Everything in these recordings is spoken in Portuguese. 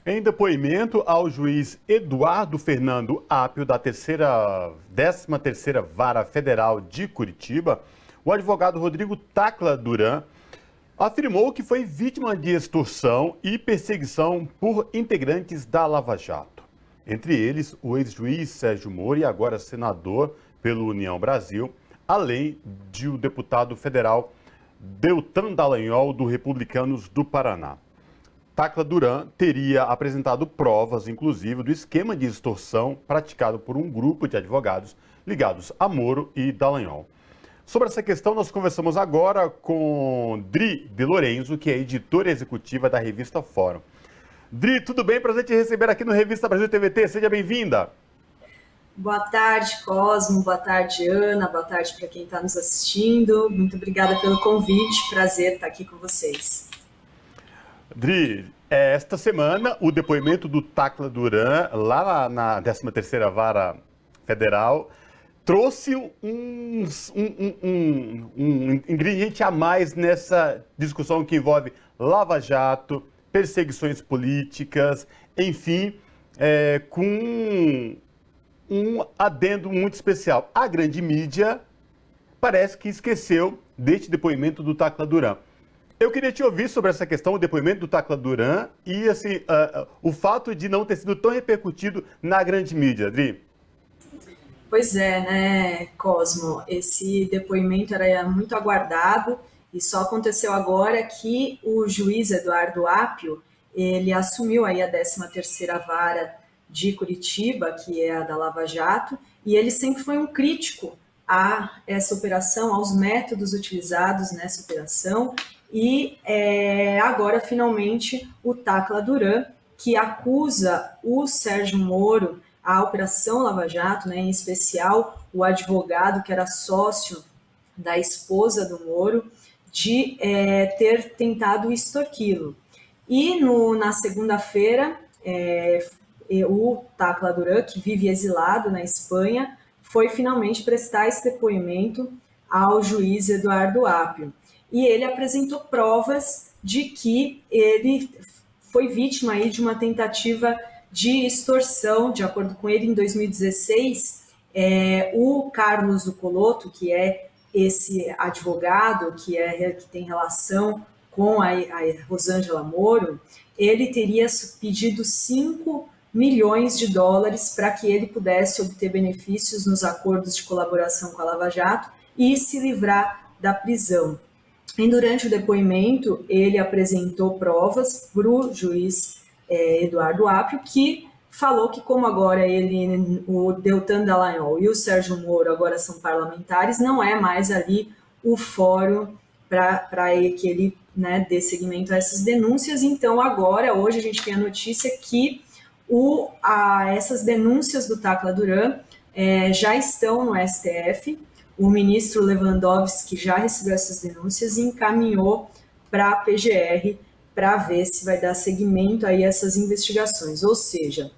Em depoimento ao juiz Eduardo Fernando Apio, da 13ª Vara Federal de Curitiba, o advogado Rodrigo Tacla Duran afirmou que foi vítima de extorsão e perseguição por integrantes da Lava Jato. Entre eles, o ex-juiz Sérgio Moro, e agora senador pelo União Brasil, além de o deputado federal Deltan Dallagnol, do Republicanos do Paraná. Tacla Duran teria apresentado provas, inclusive, do esquema de extorsão praticado por um grupo de advogados ligados a Moro e Dallagnol. Sobre essa questão, nós conversamos agora com Dri de Lorenzo, que é editora executiva da revista Fórum. Dri, tudo bem? Prazer te receber aqui no Revista Brasil TVT. Seja bem-vinda. Boa tarde, Cosmo. Boa tarde, Ana. Boa tarde para quem está nos assistindo. Muito obrigada pelo convite. Prazer estar aqui com vocês. Dri, esta semana o depoimento do Tacla Duran, lá na 13ª Vara Federal, trouxe um ingrediente a mais nessa discussão que envolve Lava Jato, perseguições políticas, enfim, com um adendo muito especial. A grande mídia parece que esqueceu deste depoimento do Tacla Duran. Eu queria te ouvir sobre essa questão, o depoimento do Tacla Duran e assim, o fato de não ter sido tão repercutido na grande mídia, Adri. Pois é, né, Cosmo? Esse depoimento era muito aguardado e só aconteceu agora que o juiz Eduardo Apio, ele assumiu aí a 13ª Vara de Curitiba, que é a da Lava Jato, e ele sempre foi um crítico a essa operação, aos métodos utilizados nessa operação. E agora, finalmente, o Tacla Duran, que acusa o Sérgio Moro, a Operação Lava Jato, né, em especial o advogado que era sócio da esposa do Moro, de ter tentado extorquí-lo. E na segunda-feira, o Tacla Duran, que vive exilado na Espanha, foi finalmente prestar esse depoimento ao juiz Eduardo Apio. E ele apresentou provas de que ele foi vítima aí de uma tentativa de extorsão. De acordo com ele, em 2016, o Carlos Zuccolotto, que é esse advogado que tem relação com a Rosângela Moro, ele teria pedido 5 milhões de dólares para que ele pudesse obter benefícios nos acordos de colaboração com a Lava Jato e se livrar da prisão. E durante o depoimento, ele apresentou provas para o juiz Eduardo Apio, que falou que como agora o Deltan Dallagnol e o Sérgio Moro agora são parlamentares, não é mais ali o fórum para que ele, né, dê seguimento a essas denúncias. Então agora, hoje, a gente tem a notícia que essas denúncias do Tacla Duran já estão no STF. O ministro Lewandowski já recebeu essas denúncias e encaminhou para a PGR para ver se vai dar seguimento a essas investigações. Ou seja,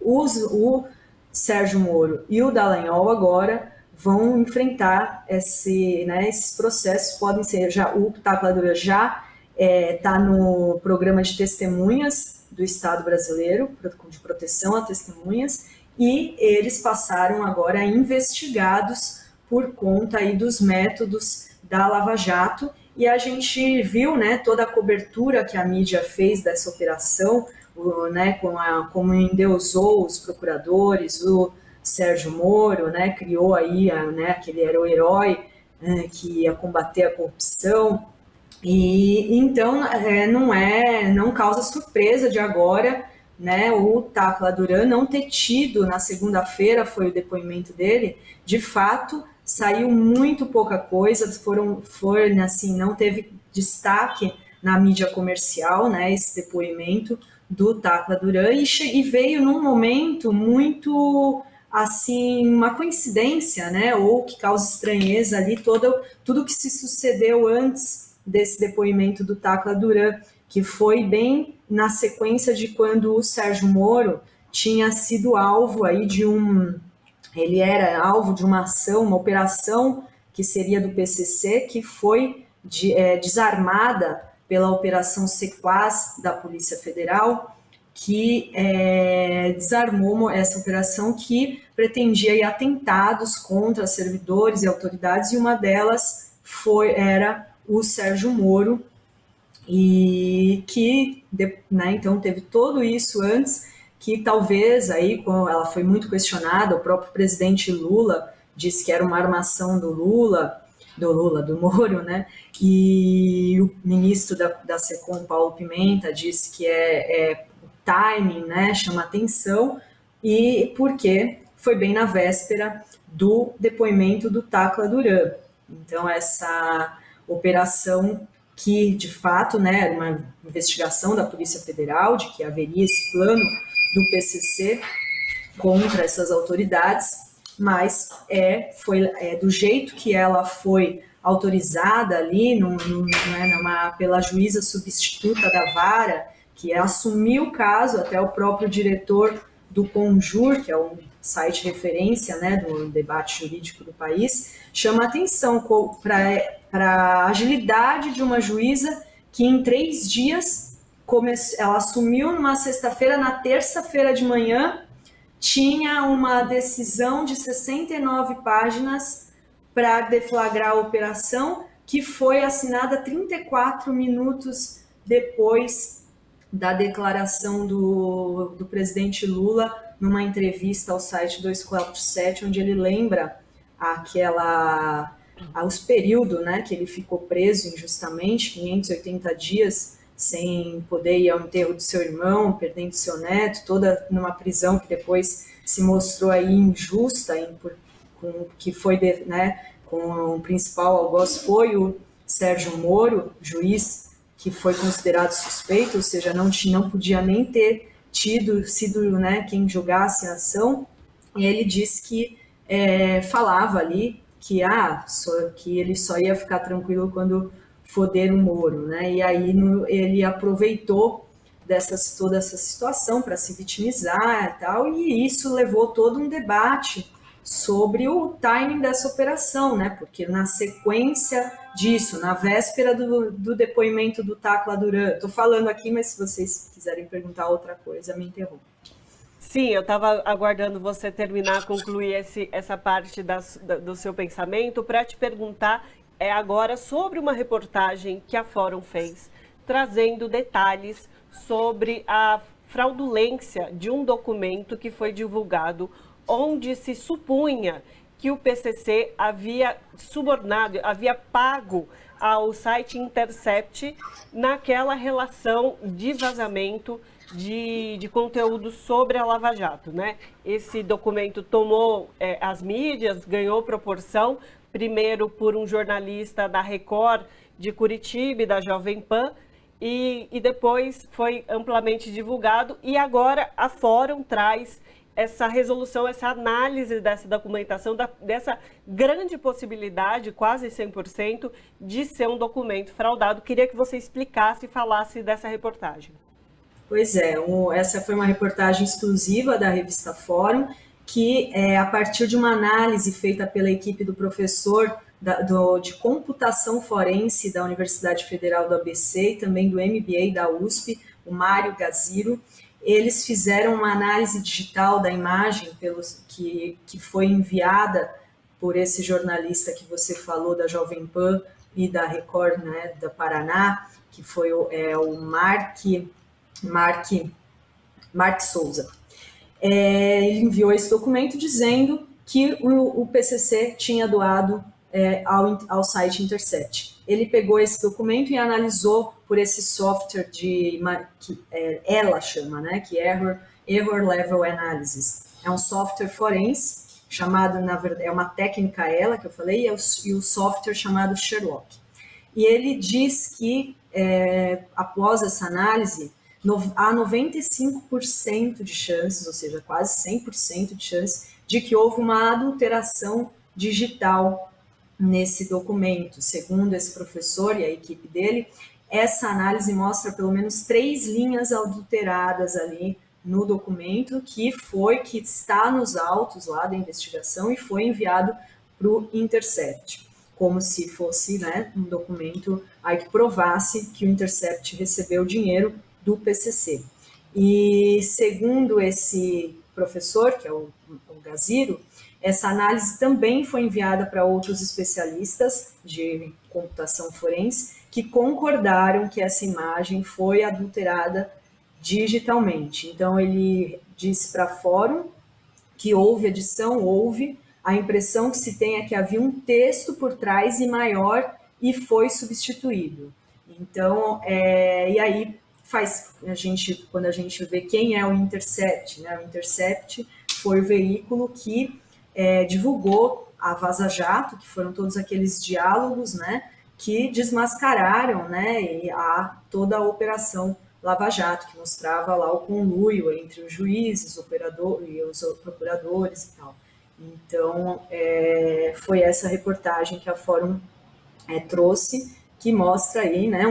o Sérgio Moro e o Dallagnol agora vão enfrentar esses processos. Podem ser, o Tacla Duran já está no programa de testemunhas do Estado brasileiro, de proteção a testemunhas, e eles passaram agora investigados por conta aí dos métodos da Lava Jato. E a gente viu, né, toda a cobertura que a mídia fez dessa operação, né, como endeusou os procuradores, o Sérgio Moro, né, criou aí, né, que ele era o herói, que ia combater a corrupção. E então não causa surpresa de agora, né, o Tacla Duran não ter tido, na segunda-feira foi o depoimento dele, de fato saiu muito pouca coisa, assim, não teve destaque na mídia comercial, né, esse depoimento do Tacla Duran, e veio num momento muito, assim, uma coincidência, né, ou que causa estranheza ali, tudo que se sucedeu antes desse depoimento do Tacla Duran, que foi bem na sequência de quando o Sérgio Moro tinha sido alvo aí ele era alvo de uma ação, uma operação que seria do PCC, que foi desarmada pela Operação Sequaz da Polícia Federal, que desarmou essa operação que pretendia aí atentados contra servidores e autoridades, e uma delas era o Sérgio Moro, e que, né, então teve tudo isso antes, que talvez aí, quando ela foi muito questionada, o próprio presidente Lula disse que era uma armação do Moro, né? E o ministro da SECOM, Paulo Pimenta, disse que o timing, né, chama atenção, e porque foi bem na véspera do depoimento do Tacla Duran. Então, essa operação que, de fato, né, era uma investigação da Polícia Federal, de que haveria esse plano do PCC contra essas autoridades, mas foi do jeito que ela foi autorizada ali pela juíza substituta da vara, que assumiu o caso, até o próprio diretor do Conjur, que é um site referência, né, do debate jurídico do país, chama atenção para a agilidade de uma juíza que em 3 dias, ela assumiu numa sexta-feira, na terça-feira de manhã, tinha uma decisão de 69 páginas para deflagrar a operação, que foi assinada 34 minutos depois da declaração do presidente Lula numa entrevista ao site 247, onde ele lembra os períodos, né, que ele ficou preso injustamente, 580 dias, sem poder ir ao enterro do seu irmão, perdendo seu neto, toda numa prisão que depois se mostrou aí injusta, que foi, né, com o principal algoz foi o Sérgio Moro, juiz que foi considerado suspeito, ou seja, não podia nem ter sido, né, quem julgasse a ação. E ele disse que falava ali que ele só ia ficar tranquilo quando foder o Moro, né? E aí ele aproveitou toda essa situação para se vitimizar e tal, e isso levou todo um debate sobre o timing dessa operação, né? Porque na sequência disso, na véspera do depoimento do Tacla Duran, estou falando aqui, mas se vocês quiserem perguntar outra coisa, me interrompam. Sim, eu estava aguardando você terminar, concluir essa parte do seu pensamento para te perguntar agora sobre uma reportagem que a Fórum fez, trazendo detalhes sobre a fraudulência de um documento que foi divulgado, onde se supunha que o PCC havia subornado, havia pago ao site Intercept naquela relação de vazamento de conteúdo sobre a Lava Jato, né? Esse documento tomou as mídias, ganhou proporção, primeiro por um jornalista da Record de Curitiba e da Jovem Pan, e depois foi amplamente divulgado, e agora a Fórum traz essa resolução, essa análise dessa documentação, dessa grande possibilidade, quase 100%, de ser um documento fraudado. Queria que você explicasse e falasse dessa reportagem. Pois é, essa foi uma reportagem exclusiva da revista Fórum, que a partir de uma análise feita pela equipe do professor de computação forense da Universidade Federal do ABC e também do MBA da USP, o Mário Gaziro, eles fizeram uma análise digital da imagem que foi enviada por esse jornalista que você falou, da Jovem Pan e da Record, né, da Paraná, que foi o Mark Souza. Ele enviou esse documento dizendo que o PCC tinha doado ao site Intercept. Ele pegou esse documento e analisou por esse software que ela chama, né, que é Error Level Analysis. É um software forense chamado, na verdade, é uma técnica que eu falei, e o software chamado Sherlock. E ele diz que, após essa análise, há 95% de chances, ou seja, quase 100% de chances, de que houve uma adulteração digital nesse documento. Segundo esse professor e a equipe dele, essa análise mostra pelo menos 3 linhas adulteradas ali no documento, que está nos autos lá da investigação e foi enviado para o Intercept, como se fosse, né, um documento aí que provasse que o Intercept recebeu dinheiro do PCC. E segundo esse professor, que é o Gaziro, essa análise também foi enviada para outros especialistas de computação forense que concordaram que essa imagem foi adulterada digitalmente. Então, ele disse para Fórum que houve edição, houve. A impressão que se tem é que havia um texto por trás e maior e foi substituído. Então, e aí quando a gente vê quem é o Intercept, né? O Intercept foi o veículo que divulgou a Vaza Jato, que foram todos aqueles diálogos, né, que desmascararam, né, toda a operação Lava Jato, que mostrava lá o conluio entre os juízes, e os procuradores e tal. Então, foi essa reportagem que a Fórum trouxe, que mostra aí, né,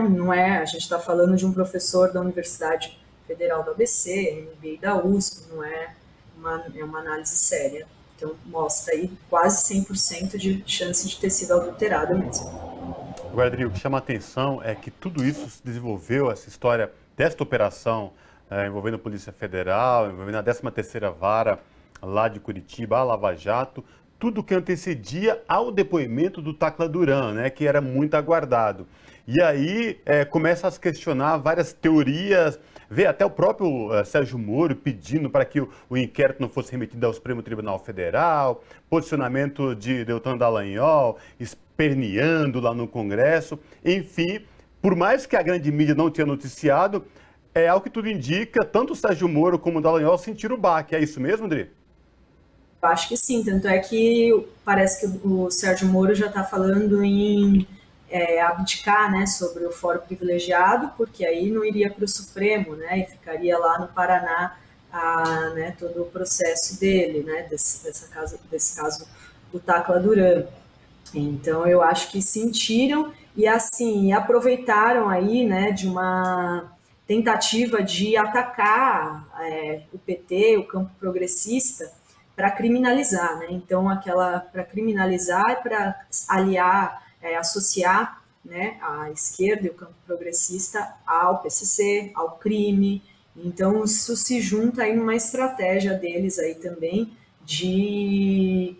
a gente está falando de um professor da Universidade Federal do ABC, MBA da USP, não é uma análise séria. Então, mostra aí quase 100% de chance de ter sido adulterado mesmo. Agora, Adri, o que chama a atenção é que tudo isso se desenvolveu, essa história desta operação envolvendo a Polícia Federal, envolvendo a 13ª Vara lá de Curitiba, a Lava Jato, tudo que antecedia ao depoimento do Tacla Duran, né, que era muito aguardado. E aí começa a se questionar várias teorias, vê até o próprio Sérgio Moro pedindo para que o inquérito não fosse remetido ao Supremo Tribunal Federal, posicionamento de Deltan Dallagnol, esperneando lá no Congresso, enfim, por mais que a grande mídia não tenha noticiado, ao que tudo indica, tanto o Sérgio Moro como o Dallagnol sentiram o baque. É isso mesmo, Adri? Eu acho que sim, tanto é que parece que o Sérgio Moro já está falando em abdicar, né, sobre o fórum privilegiado, porque aí não iria para o Supremo, né, e ficaria lá no Paraná né, todo o processo dele, né, desse caso do Tacla Duran. Então, eu acho que sentiram e, assim, aproveitaram aí, né, de uma tentativa de atacar o PT, o campo progressista, para criminalizar, né? Então, para criminalizar e para aliar, associar, né, a esquerda e o campo progressista ao PCC, ao crime. Então, isso se junta aí numa estratégia deles aí também de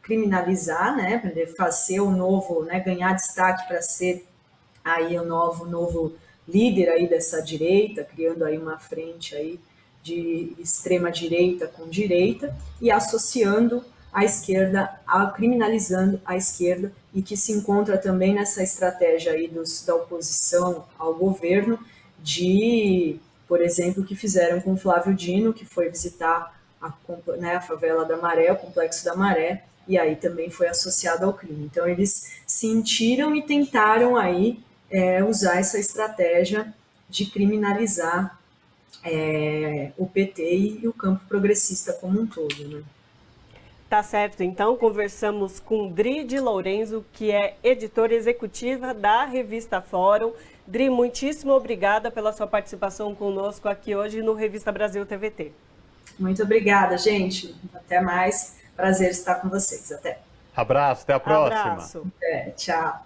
criminalizar, né, para fazer o novo, né, ganhar destaque para ser aí o novo líder aí dessa direita, criando aí uma frente aí de extrema direita com direita e associando a esquerda, criminalizando a esquerda, e que se encontra também nessa estratégia aí da oposição ao governo de, por exemplo, que fizeram com Flávio Dino, que foi visitar a favela da Maré, o Complexo da Maré, e aí também foi associado ao crime. Então, eles sentiram e tentaram aí usar essa estratégia de criminalizar o PT e o campo progressista como um todo, né? Tá certo, então conversamos com Dri de Lourenço, que é editora executiva da revista Fórum. Dri, muitíssimo obrigada pela sua participação conosco aqui hoje no Revista Brasil TVT. Muito obrigada, gente. Até mais. Prazer estar com vocês. Até. Abraço, até a próxima. Abraço. Tchau.